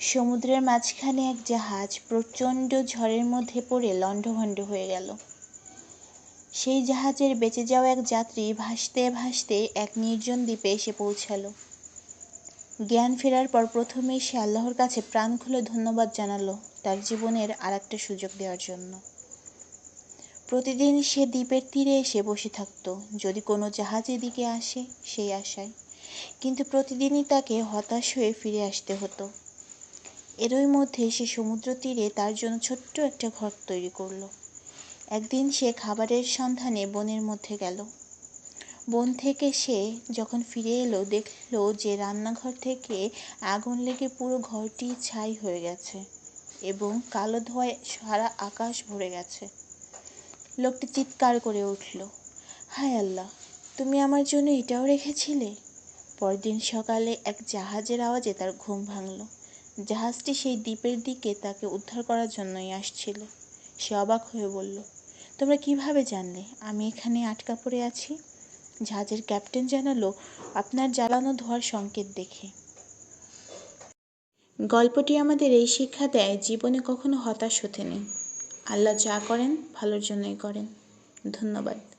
সমুদ্রের মাঝখানে এক জাহাজ প্রচণ্ড ঝড়ের মধ্যে পড়ে লণ্ডভণ্ড হয়ে গেল। সেই জাহাজের বেঁচে যাওয়া এক যাত্রী ভাসতে ভাসতে এক নির্জন দ্বীপে এসে পৌঁছালো। জ্ঞান ফেরার পর প্রথমেই সে আল্লাহর কাছে প্রাণ খুলে ধন্যবাদ জানালো তার জীবনের আরেকটা সুযোগ দেওয়ার জন্য। প্রতিদিন সে দ্বীপের তীরে এসে বসে থাকতো, যদি কোনো জাহাজ এদিকে আসে সেই আশায়, কিন্তু প্রতিদিনই তাকে হতাশ হয়ে ফিরে আসতে হতো। এরই মধ্যে সে সমুদ্র তীরে তার জন্য ছোট্ট একটা ঘর তৈরি করলো। একদিন সে খাবারের সন্ধানে বনের মধ্যে গেল। বন থেকে সে যখন ফিরে এলো, দেখলো যে রান্নাঘর থেকে আগুন লেগে পুরো ঘরটি ছাই হয়ে গেছে এবং কালো ধোঁয়ায় সারা আকাশ ভরে গেছে। লোকটি চিৎকার করে উঠল, হায় আল্লাহ, তুমি আমার জন্য এটাও রেখেছিলে? পরদিন সকালে এক জাহাজের আওয়াজে তার ঘুম ভাঙল। জাহাজটি সেই দ্বীপের দিকে তাকে উদ্ধার করার জন্যই আসছিল। সে অবাক হয়ে বলল, তোমরা কিভাবে জানলে আমি এখানে আটকা পড়ে আছি? জাহাজের ক্যাপ্টেন জানালো, আপনার জ্বালানো ধোঁয়ার সংকেত দেখে। গল্পটি আমাদের এই শিক্ষা দেয়, জীবনে কখনো হতাশ হতে নেই। আল্লাহ যা করেন ভালোর জন্যই করেন। ধন্যবাদ।